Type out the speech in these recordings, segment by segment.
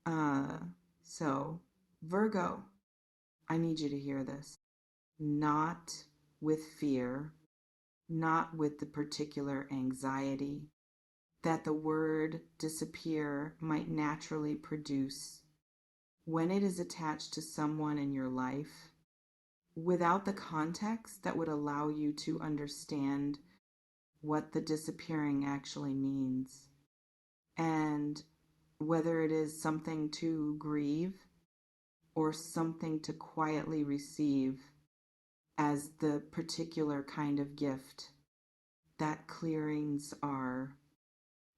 Uh, so, Virgo, I need you to hear this. Not with fear, not with the particular anxiety that the word disappear might naturally produce when it is attached to someone in your life without the context that would allow you to understand what the disappearing actually means and whether it is something to grieve or something to quietly receive as the particular kind of gift that clearings are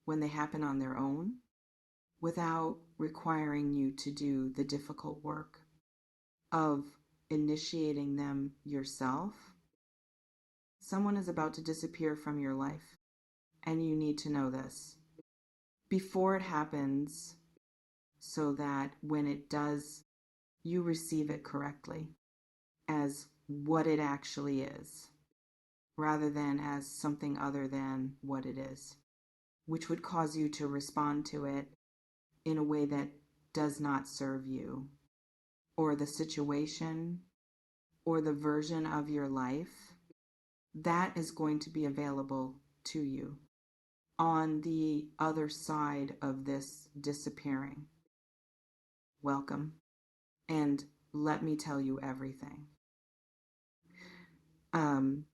when they happen on their own without requiring you to do the difficult work of initiating them yourself. Someone is about to disappear from your life, and you need to know this before it happens so that when it does, you receive it correctly as what it actually is, rather than as something other than what it is, which would cause you to respond to it in a way that does not serve you, or the situation, or the version of your life that is going to be available to you on the other side of this disappearing. Welcome, and let me tell you everything. Um,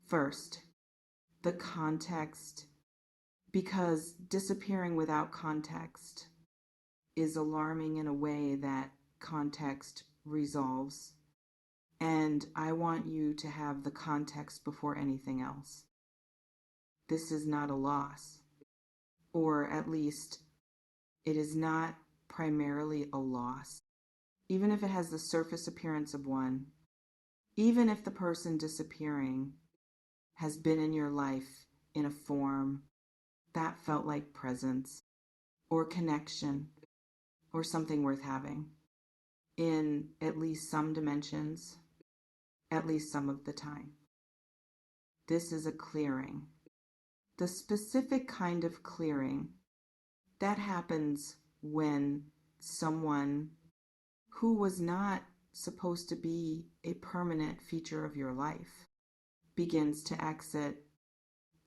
First, the context, because disappearing without context is alarming in a way that context resolves. And I want you to have the context before anything else. This is not a loss, or at least it is not primarily a loss. Even if it has the surface appearance of one, even if the person disappearing has been in your life in a form that felt like presence or connection or something worth having in at least some dimensions, at least some of the time. This is a clearing. The specific kind of clearing that happens when someone who was not supposed to be a permanent feature of your life begins to exit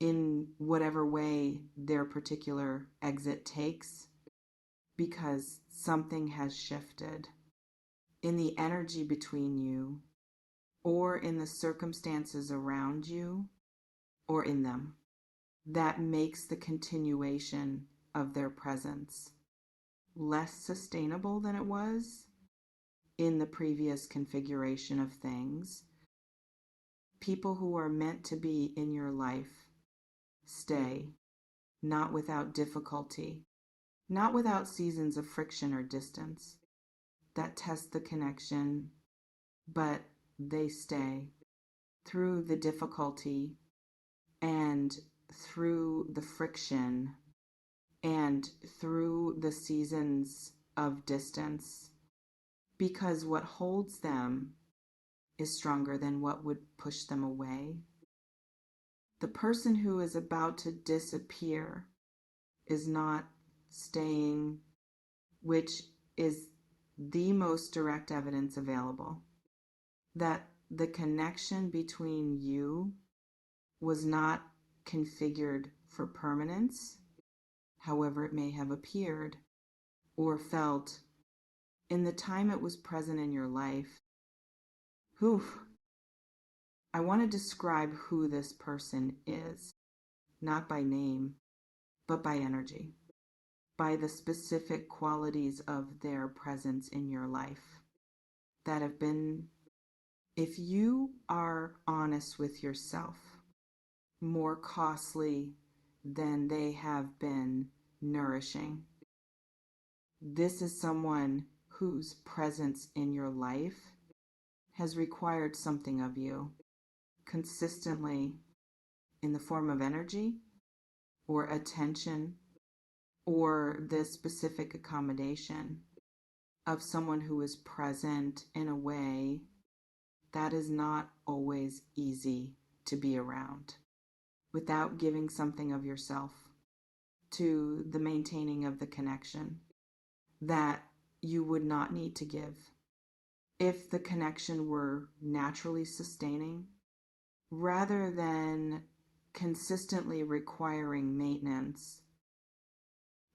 in whatever way their particular exit takes, because something has shifted in the energy between you or in the circumstances around you or in them that makes the continuation of their presence less sustainable than it was in the previous configuration of things. People who are meant to be in your life stay, not without difficulty, not without seasons of friction or distance that test the connection, but they stay through the difficulty and through the friction and through the seasons of distance, because what holds them is stronger than what would push them away. The person who is about to disappear is not staying, which is the most direct evidence available that the connection between you was not configured for permanence, however it may have appeared or felt in the time it was present in your life. Whew. I want to describe who this person is, not by name, but by energy, by the specific qualities of their presence in your life that have been, if you are honest with yourself, more costly than they have been nourishing. This is someone whose presence in your life has required something of you consistently in the form of energy or attention or the specific accommodation of someone who is present in a way that is not always easy to be around without giving something of yourself to the maintaining of the connection. that you would not need to give. If the connection were naturally sustaining, rather than consistently requiring maintenance,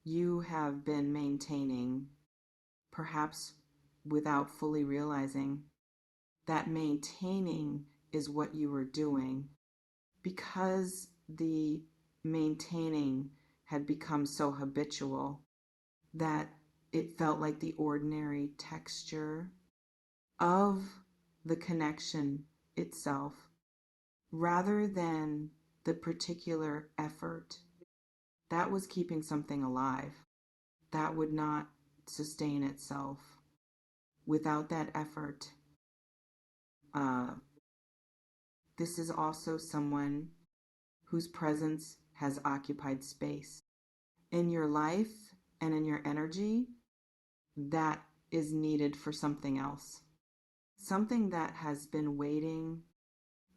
you have been maintaining, perhaps without fully realizing that maintaining is what you were doing, because the maintaining had become so habitual that it felt like the ordinary texture of the connection itself, rather than the particular effort that was keeping something alive, that would not sustain itself. Without that effort, this is also someone whose presence has occupied space in your life and in your energy that is needed for something else. Something that has been waiting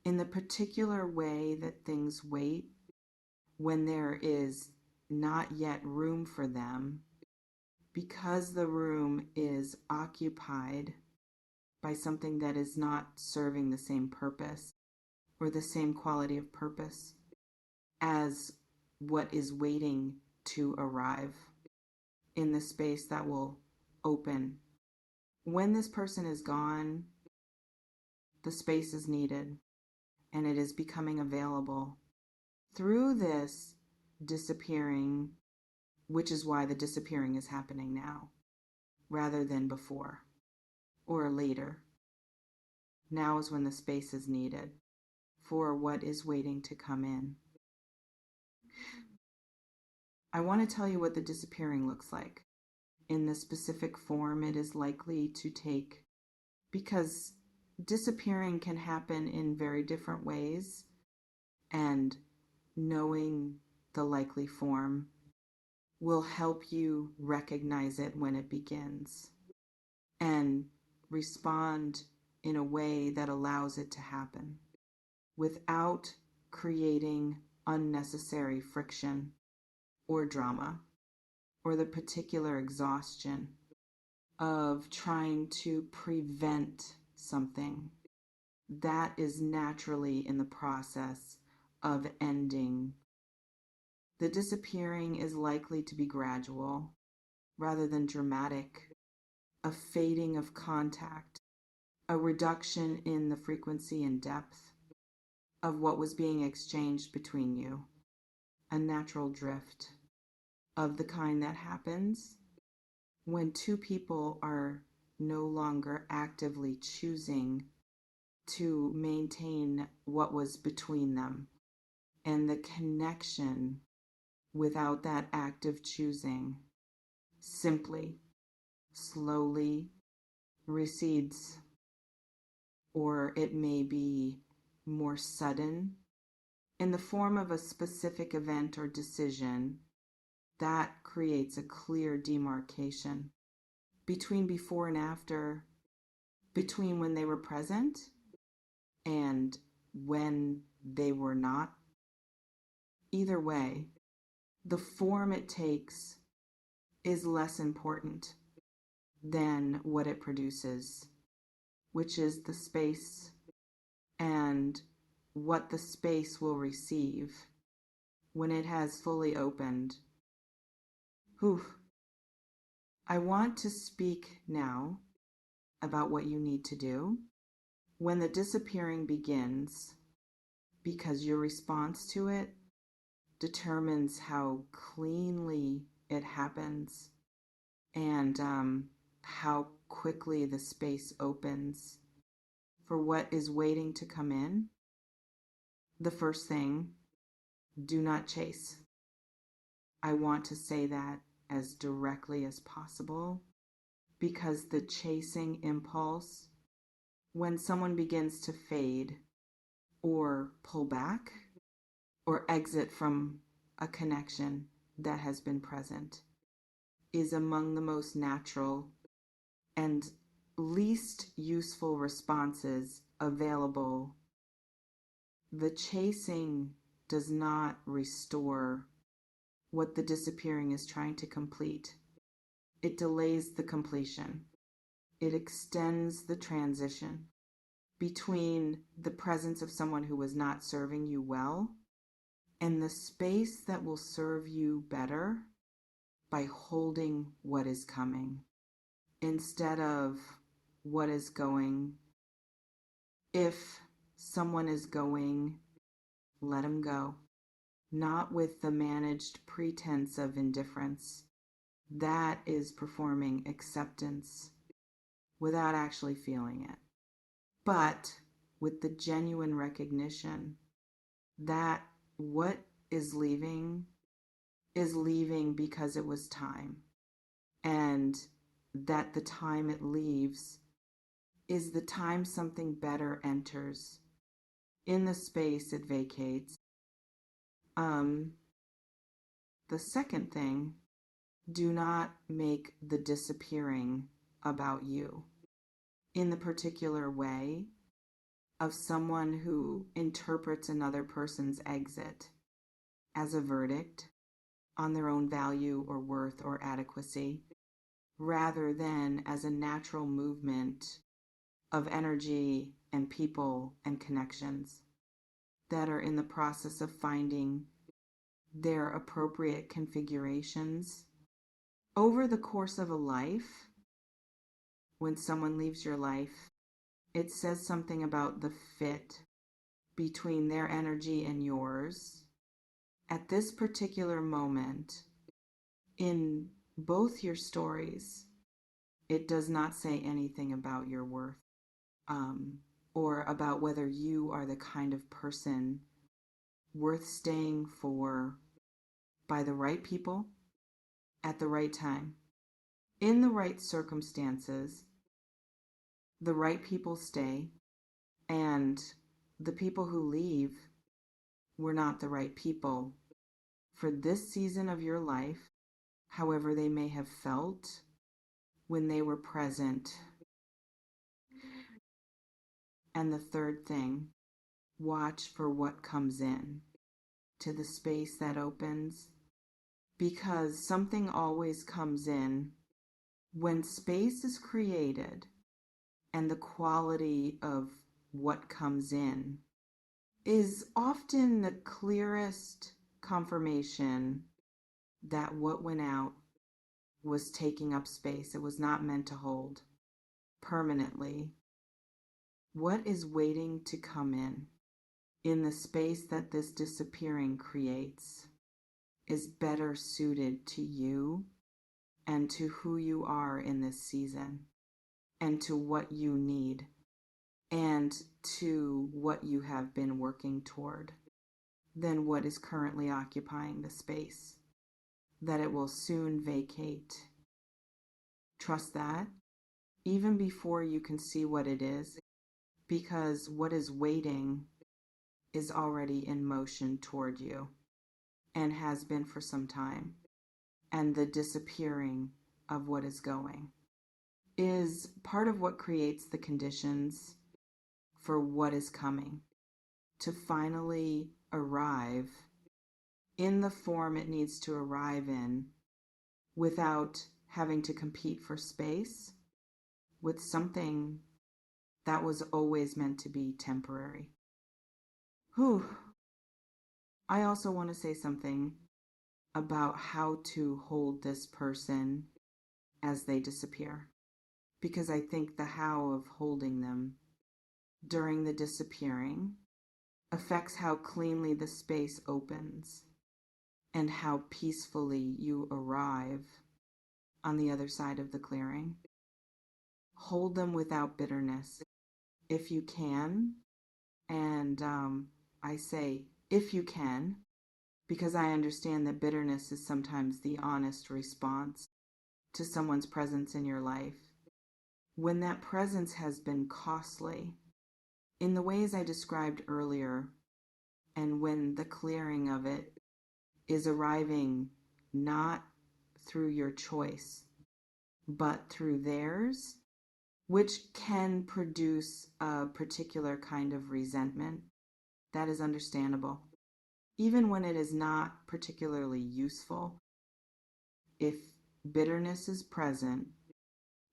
in the particular way that things wait when there is not yet room for them, because the room is occupied by something that is not serving the same purpose or the same quality of purpose as what is waiting to arrive in the space that will open. When this person is gone, the space is needed and it is becoming available. Through this disappearing, which is why the disappearing is happening now rather than before or later. Now is when the space is needed for what is waiting to come in. I want to tell you what the disappearing looks like in the specific form it is likely to take, because disappearing can happen in very different ways, and knowing the likely form will help you recognize it when it begins and respond in a way that allows it to happen without creating unnecessary friction or drama or the particular exhaustion of trying to prevent something that is naturally in the process of ending. The disappearing is likely to be gradual rather than dramatic, a fading of contact, a reduction in the frequency and depth of what was being exchanged between you, a natural drift of the kind that happens when two people are no longer actively choosing to maintain what was between them, and the connection without that active choosing simply, slowly recedes, or it may be more sudden in the form of a specific event or decision that creates a clear demarcation between before and after, between when they were present and when they were not. Either way, the form it takes is less important than what it produces, which is the space and what the space will receive when it has fully opened. Whew. I want to speak now about what you need to do when the disappearing begins, because your response to it determines how cleanly it happens and how quickly the space opens for what is waiting to come in. The first thing, do not chase. I want to say that as directly as possible, because the chasing impulse, when someone begins to fade or pull back or exit from a connection that has been present, is among the most natural and least useful responses available. The chasing does not restore what the disappearing is trying to complete. It delays the completion. It extends the transition between the presence of someone who was not serving you well and the space that will serve you better by holding what is coming instead of what is going. If someone is going, let them go. Not with the managed pretense of indifference. That is performing acceptance without actually feeling it. But with the genuine recognition that what is leaving because it was time, and that the time it leaves is the time something better enters in the space it vacates. The second thing, do not make the disappearing about you in the particular way of someone who interprets another person's exit as a verdict on their own value or worth or adequacy, rather than as a natural movement of energy and people and connections that are in the process of finding their appropriate configurations. Over the course of a life, when someone leaves your life, it says something about the fit between their energy and yours. At this particular moment, in both your stories, it does not say anything about your worth, or about whether you are the kind of person worth staying for by the right people at the right time. In the right circumstances, the right people stay, and the people who leave were not the right people for this season of your life, however they may have felt when they were present. And the third thing, watch for what comes in to the space that opens, because something always comes in when space is created, and the quality of what comes in is often the clearest confirmation that what went out was taking up space. It was not meant to hold permanently. What is waiting to come in the space that this disappearing creates, is better suited to you and to who you are in this season, and to what you need, and to what you have been working toward, than what is currently occupying the space that it will soon vacate. Trust that, even before you can see what it is, because what is waiting is already in motion toward you and has been for some time. And the disappearing of what is going is part of what creates the conditions for what is coming to finally arrive in the form it needs to arrive in, without having to compete for space with something that was always meant to be temporary. Whew. I also want to say something about how to hold this person as they disappear, because I think the how of holding them during the disappearing affects how cleanly the space opens and how peacefully you arrive on the other side of the clearing. Hold them without bitterness if you can, and I say if you can, because I understand that bitterness is sometimes the honest response to someone's presence in your life. When that presence has been costly, in the ways I described earlier, and when the clearing of it is arriving not through your choice, but through theirs, which can produce a particular kind of resentment, that is understandable. Even when it is not particularly useful, if bitterness is present,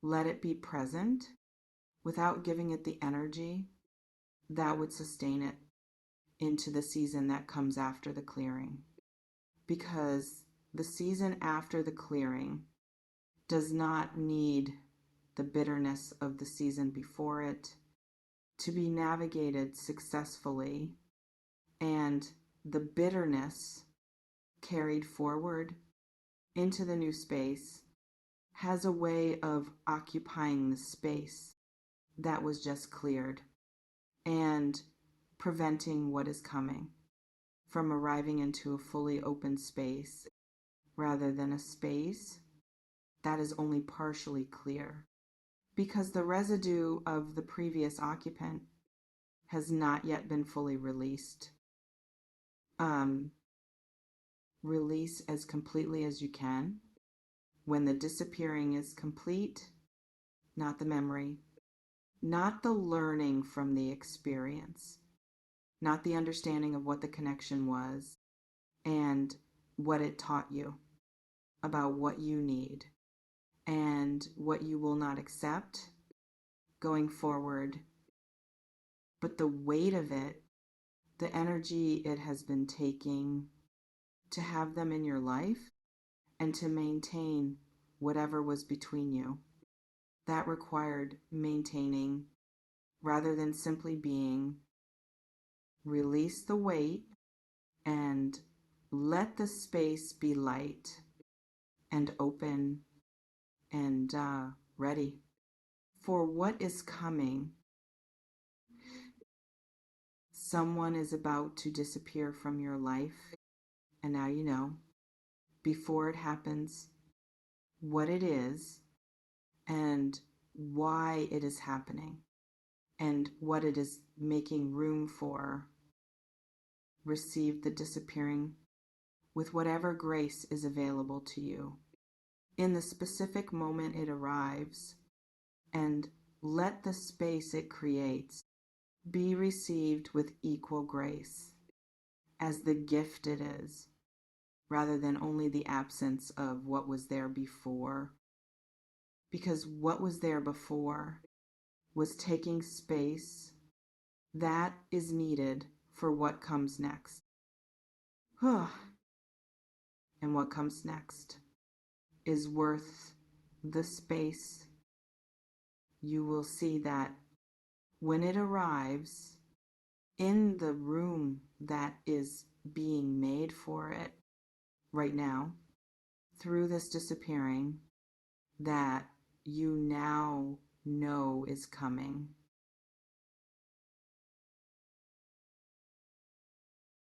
let it be present without giving it the energy that would sustain it into the season that comes after the clearing. Because the season after the clearing does not need the bitterness of the season before it to be navigated successfully, and the bitterness carried forward into the new space has a way of occupying the space that was just cleared and preventing what is coming from arriving into a fully open space rather than a space that is only partially clear, because the residue of the previous occupant has not yet been fully released. Release as completely as you can. When the disappearing is complete, not the memory, not the learning from the experience, not the understanding of what the connection was and what it taught you about what you need and what you will not accept going forward, but the weight of it, the energy it has been taking to have them in your life and to maintain whatever was between you. That required maintaining rather than simply being. Release the weight and let the space be light and open and ready for what is coming. Someone is about to disappear from your life, and now you know, before it happens, what it is and why it is happening and what it is making room for. Receive the disappearing with whatever grace is available to you in the specific moment it arrives, and let the space it creates be received with equal grace as the gift it is, rather than only the absence of what was there before. Because what was there before was taking space that is needed for what comes next. And what comes next is worth the space. You will see that when it arrives in the room that is being made for it right now, through this disappearing, that you now know is coming.